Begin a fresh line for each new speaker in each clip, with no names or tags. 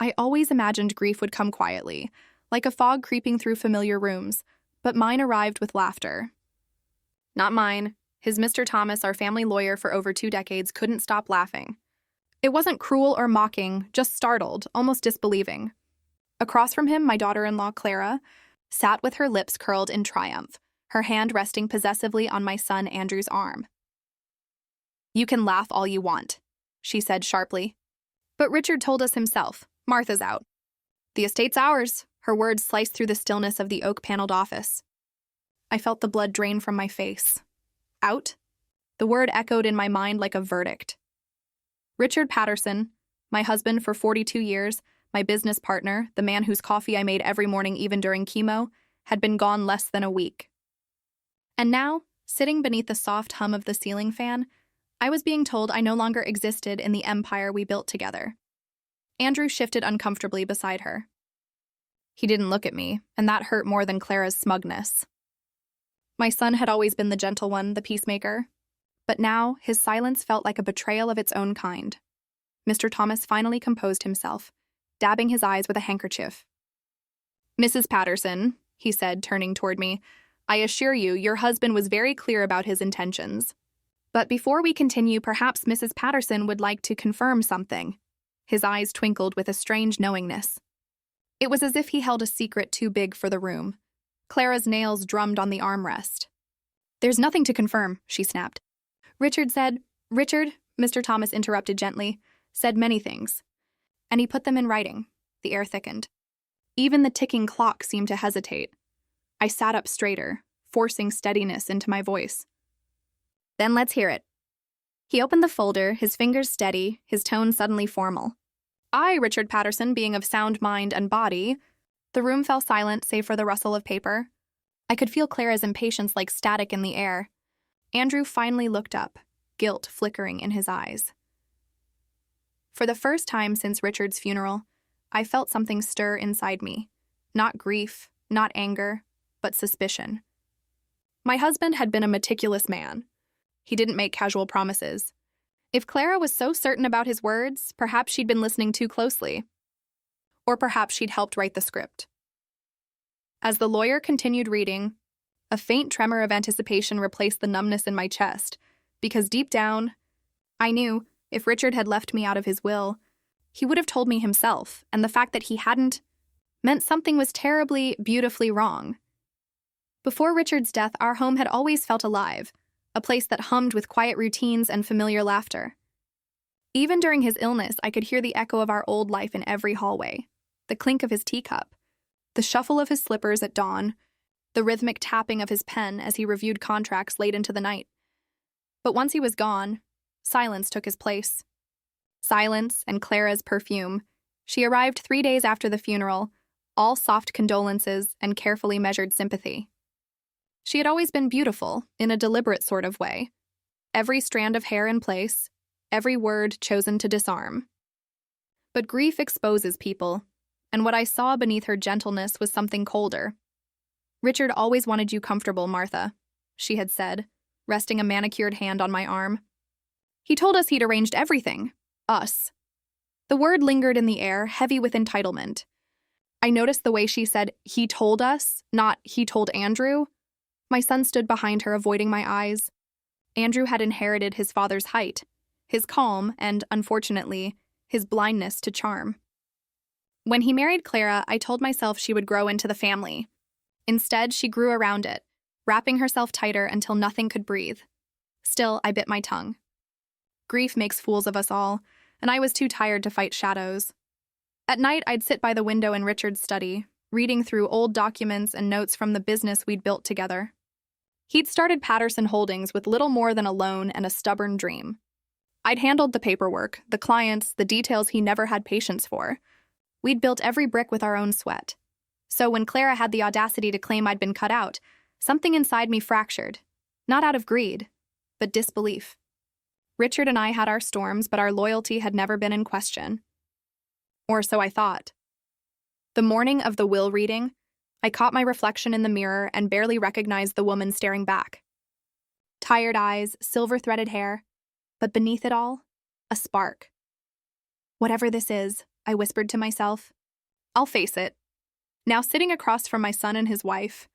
I always imagined grief would come quietly, like a fog creeping through familiar rooms, but mine arrived with laughter. Not mine. His Mr. Thomas, our family lawyer for over 2 decades, couldn't stop laughing. It wasn't cruel or mocking, just startled, almost disbelieving. Across from him, my daughter-in-law, Clara, sat with her lips curled in triumph, her hand resting possessively on my son Andrew's arm. "You can laugh all you want," she said sharply. "But Richard told us himself. Martha's out. The estate's ours," her words sliced through the stillness of the oak-paneled office. I felt the blood drain from my face. Out? The word echoed in my mind like a verdict. Richard Patterson, my husband for 42 years, my business partner, the man whose coffee I made every morning even during chemo, had been gone less than a week. And now, sitting beneath the soft hum of the ceiling fan, I was being told I no longer existed in the empire we built together. Andrew shifted uncomfortably beside her. He didn't look at me, and that hurt more than Clara's smugness. My son had always been the gentle one, the peacemaker. But now, his silence felt like a betrayal of its own kind. Mr. Thomas finally composed himself, dabbing his eyes with a handkerchief. "Mrs. Patterson," he said, turning toward me, "I assure you, your husband was very clear about his intentions. But before we continue, perhaps Mrs. Patterson would like to confirm something." His eyes twinkled with a strange knowingness. It was as if he held a secret too big for the room. Clara's nails drummed on the armrest. "There's nothing to confirm," she snapped. Richard, Mr. Thomas interrupted gently, said many things. And he put them in writing. The air thickened. Even the ticking clock seemed to hesitate. I sat up straighter, forcing steadiness into my voice. "Then let's hear it." He opened the folder, his fingers steady, his tone suddenly formal. "I, Richard Patterson, being of sound mind and body..." The room fell silent, save for the rustle of paper. I could feel Clara's impatience like static in the air. Andrew finally looked up, guilt flickering in his eyes. For the first time since Richard's funeral, I felt something stir inside me. Not grief, not anger, but suspicion. My husband had been a meticulous man. He didn't make casual promises. If Clara was so certain about his words, perhaps she'd been listening too closely. Or perhaps she'd helped write the script. As the lawyer continued reading, a faint tremor of anticipation replaced the numbness in my chest, because deep down, I knew if Richard had left me out of his will, he would have told me himself, and the fact that he hadn't meant something was terribly, beautifully wrong. Before Richard's death, our home had always felt alive, a place that hummed with quiet routines and familiar laughter. Even during his illness, I could hear the echo of our old life in every hallway, the clink of his teacup, the shuffle of his slippers at dawn, the rhythmic tapping of his pen as he reviewed contracts late into the night. But once he was gone, silence took his place. Silence and Clara's perfume. She arrived 3 days after the funeral, all soft condolences and carefully measured sympathy. She had always been beautiful, in a deliberate sort of way. Every strand of hair in place, every word chosen to disarm. But grief exposes people, and what I saw beneath her gentleness was something colder. "Richard always wanted you comfortable, Martha," she had said, resting a manicured hand on my arm. "He told us he'd arranged everything. Us." The word lingered in the air, heavy with entitlement. I noticed the way she said, "he told us," not "he told Andrew." My son stood behind her, avoiding my eyes. Andrew had inherited his father's height, his calm, and, unfortunately, his blindness to charm. When he married Clara, I told myself she would grow into the family. Instead, she grew around it, wrapping herself tighter until nothing could breathe. Still, I bit my tongue. Grief makes fools of us all, and I was too tired to fight shadows. At night, I'd sit by the window in Richard's study, reading through old documents and notes from the business we'd built together. He'd started Patterson Holdings with little more than a loan and a stubborn dream. I'd handled the paperwork, the clients, the details he never had patience for. We'd built every brick with our own sweat. So when Clara had the audacity to claim I'd been cut out, something inside me fractured. Not out of greed, but disbelief. Richard and I had our storms, but our loyalty had never been in question. Or so I thought. The morning of the will reading, I caught my reflection in the mirror and barely recognized the woman staring back. Tired eyes, silver-threaded hair, but beneath it all, a spark. Whatever this is, I whispered to myself. I'll face it. Now sitting across from my son and his wife,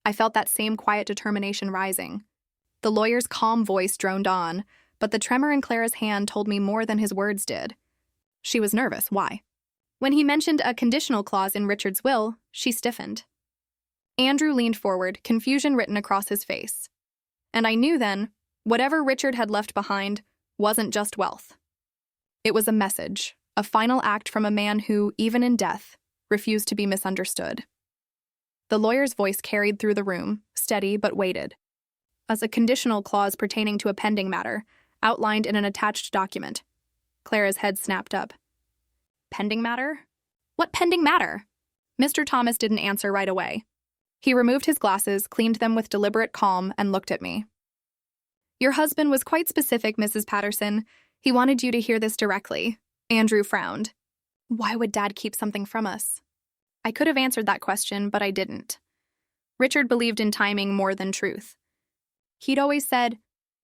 I felt that same quiet determination rising. The lawyer's calm voice droned on, but the tremor in Clara's hand told me more than his words did. She was nervous. Why? When he mentioned a conditional clause in Richard's will, she stiffened. Andrew leaned forward, confusion written across his face. And I knew then, whatever Richard had left behind wasn't just wealth. It was a message, a final act from a man who, even in death, refused to be misunderstood. The lawyer's voice carried through the room, steady but weighted. As a conditional clause pertaining to a pending matter, outlined in an attached document. Clara's head snapped up. Pending matter? What pending matter? Mr. Thomas didn't answer right away. He removed his glasses, cleaned them with deliberate calm, and looked at me. Your husband was quite specific, Mrs. Patterson. He wanted you to hear this directly. Andrew frowned. Why would Dad keep something from us? I could have answered that question, but I didn't. Richard believed in timing more than truth. He'd always said,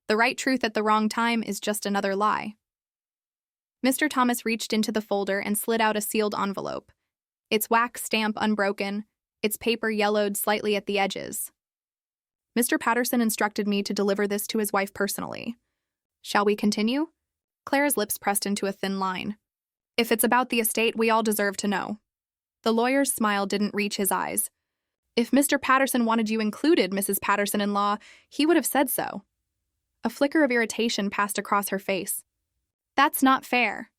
the right truth at the wrong time is just another lie. Mr. Thomas reached into the folder and slid out a sealed envelope. Its wax stamp unbroken, its paper yellowed slightly at the edges. Mr. Patterson instructed me to deliver this to his wife personally. Shall we continue? Clara's lips pressed into a thin line. If it's about the estate, we all deserve to know. The lawyer's smile didn't reach his eyes. If Mr. Patterson wanted you included, Mrs. Patterson-in-law, he would have said so. A flicker of irritation passed across her face. That's not fair.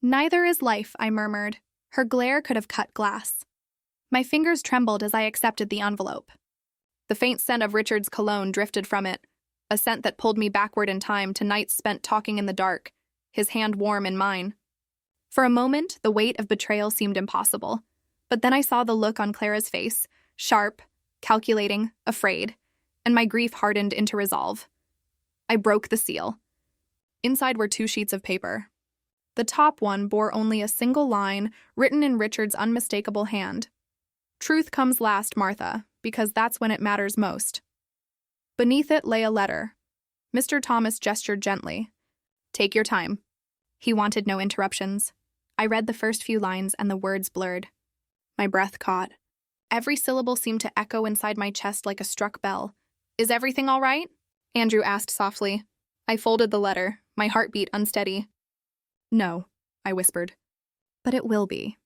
Neither is life, I murmured. Her glare could have cut glass. My fingers trembled as I accepted the envelope. The faint scent of Richard's cologne drifted from it, a scent that pulled me backward in time to nights spent talking in the dark, his hand warm in mine. For a moment, the weight of betrayal seemed impossible, but then I saw the look on Clara's face, sharp, calculating, afraid, and my grief hardened into resolve. I broke the seal. Inside were 2 sheets of paper. The top one bore only a single line written in Richard's unmistakable hand. Truth comes last, Martha, because that's when it matters most. Beneath it lay a letter. Mr. Thomas gestured gently. Take your time. He wanted no interruptions. I read the first few lines and the words blurred. My breath caught. Every syllable seemed to echo inside my chest like a struck bell. Is everything all right? Andrew asked softly. I folded the letter, my heartbeat unsteady. No, I whispered. But it will be.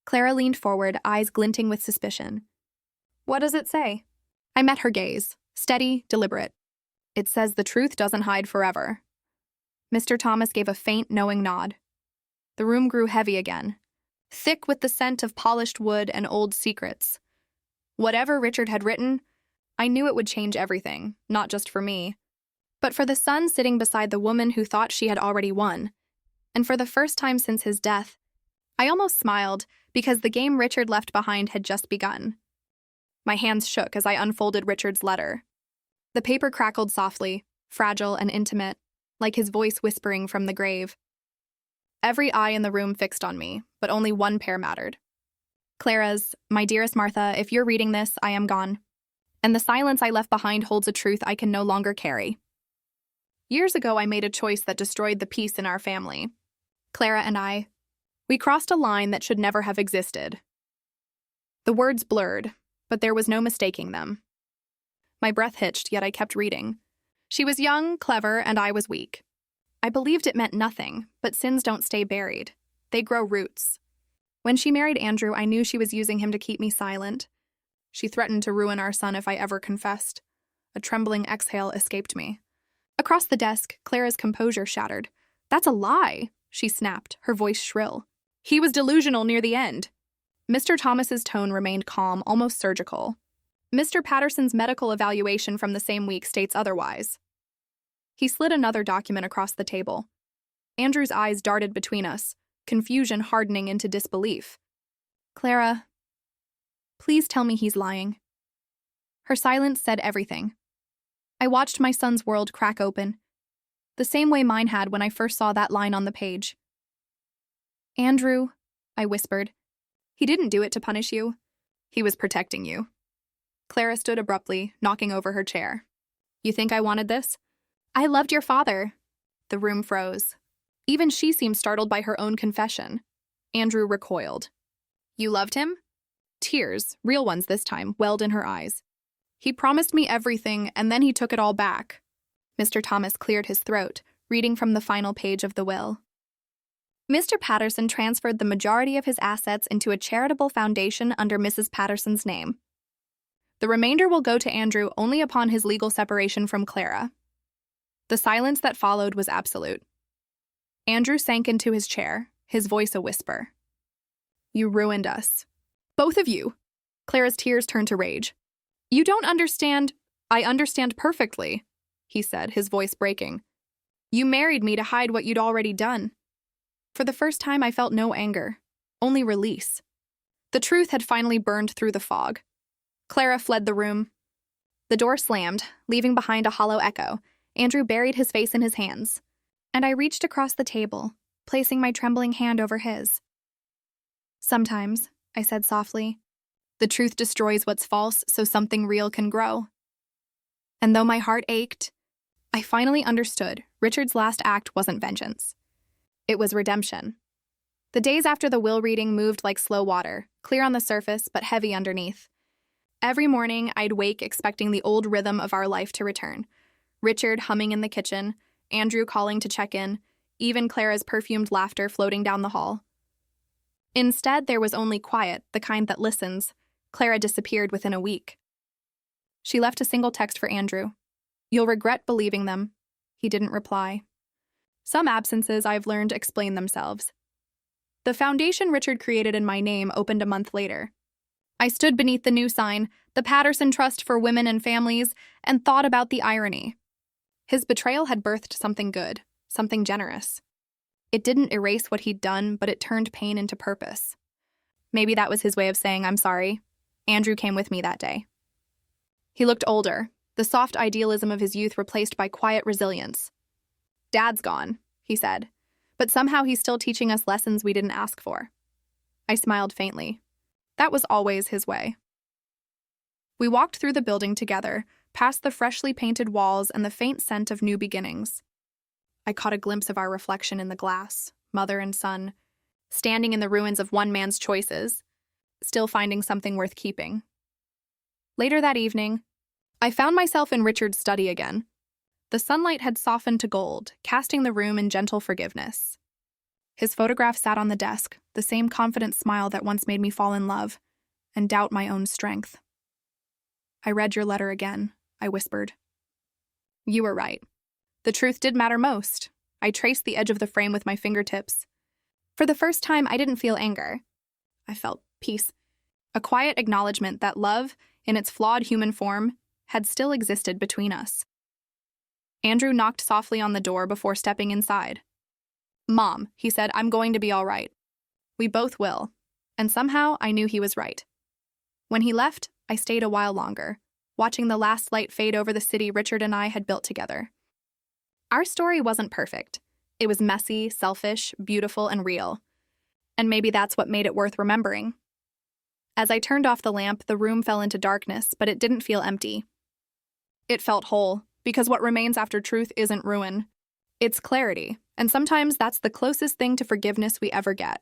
Clara leaned forward, eyes glinting with suspicion. What does it say? I met her gaze, steady, deliberate. It says the truth doesn't hide forever. Mr. Thomas gave a faint, knowing nod. The room grew heavy again, thick with the scent of polished wood and old secrets. Whatever Richard had written, I knew it would change everything, not just for me, but for the son sitting beside the woman who thought she had already won. And for the first time since his death, I almost smiled because the game Richard left behind had just begun. My hands shook as I unfolded Richard's letter. The paper crackled softly, fragile and intimate, like his voice whispering from the grave. Every eye in the room fixed on me, but only one pair mattered. Clara's, my dearest Martha, if you're reading this, I am gone. And the silence I left behind holds a truth I can no longer carry. Years ago, I made a choice that destroyed the peace in our family. Clara and I, we crossed a line that should never have existed. The words blurred, but there was no mistaking them. My breath hitched, yet I kept reading. She was young, clever, and I was weak. I believed it meant nothing, but sins don't stay buried. They grow roots. When she married Andrew, I knew she was using him to keep me silent. She threatened to ruin our son if I ever confessed. A trembling exhale escaped me. Across the desk, Clara's composure shattered. That's a lie, she snapped, her voice shrill. He was delusional near the end. Mr. Thomas's tone remained calm, almost surgical. Mr. Patterson's medical evaluation from the same week states otherwise. He slid another document across the table. Andrew's eyes darted between us, confusion hardening into disbelief. Clara, please tell me he's lying. Her silence said everything. I watched my son's world crack open, the same way mine had when I first saw that line on the page. Andrew, I whispered, he didn't do it to punish you. He was protecting you. Clara stood abruptly, knocking over her chair. You think I wanted this? I loved your father. The room froze. Even she seemed startled by her own confession. Andrew recoiled. You loved him? Tears, real ones this time, welled in her eyes. He promised me everything, and then he took it all back. Mr. Thomas cleared his throat, reading from the final page of the will. Mr. Patterson transferred the majority of his assets into a charitable foundation under Mrs. Patterson's name. The remainder will go to Andrew only upon his legal separation from Clara. The silence that followed was absolute. Andrew sank into his chair, his voice a whisper. You ruined us. Both of you. Clara's tears turned to rage. You don't understand. I understand perfectly, he said, his voice breaking. You married me to hide what you'd already done. For the first time, I felt no anger, only release. The truth had finally burned through the fog. Clara fled the room. The door slammed, leaving behind a hollow echo. Andrew buried his face in his hands, and I reached across the table, placing my trembling hand over his. Sometimes, I said softly, the truth destroys what's false so something real can grow. And though my heart ached, I finally understood Richard's last act wasn't vengeance. It was redemption. The days after the will reading moved like slow water, clear on the surface but heavy underneath. Every morning, I'd wake expecting the old rhythm of our life to return. Richard humming in the kitchen, Andrew calling to check in, even Clara's perfumed laughter floating down the hall. Instead, there was only quiet, the kind that listens. Clara disappeared within a week. She left a single text for Andrew. You'll regret believing them. He didn't reply. Some absences, I've learned, explain themselves. The foundation Richard created in my name opened a month later. I stood beneath the new sign, the Patterson Trust for Women and Families, and thought about the irony. His betrayal had birthed something good, something generous. It didn't erase what he'd done, but it turned pain into purpose. Maybe that was his way of saying, I'm sorry. Andrew came with me that day. He looked older, the soft idealism of his youth replaced by quiet resilience. Dad's gone, he said, but somehow he's still teaching us lessons we didn't ask for. I smiled faintly. That was always his way. We walked through the building together, past the freshly painted walls and the faint scent of new beginnings. I caught a glimpse of our reflection in the glass, mother and son, standing in the ruins of one man's choices, still finding something worth keeping. Later that evening, I found myself in Richard's study again. The sunlight had softened to gold, casting the room in gentle forgiveness. His photograph sat on the desk, the same confident smile that once made me fall in love and doubt my own strength. I read your letter again, I whispered. You were right. The truth did matter most. I traced the edge of the frame with my fingertips. For the first time, I didn't feel anger. I felt peace. A quiet acknowledgement that love, in its flawed human form, had still existed between us. Andrew knocked softly on the door before stepping inside. Mom, he said, I'm going to be all right. We both will. And somehow I knew he was right. When he left, I stayed a while longer, watching the last light fade over the city Richard and I had built together. Our story wasn't perfect. It was messy, selfish, beautiful, and real. And maybe that's what made it worth remembering. As I turned off the lamp, the room fell into darkness, but it didn't feel empty. It felt whole, because what remains after truth isn't ruin. It's clarity, and sometimes that's the closest thing to forgiveness we ever get.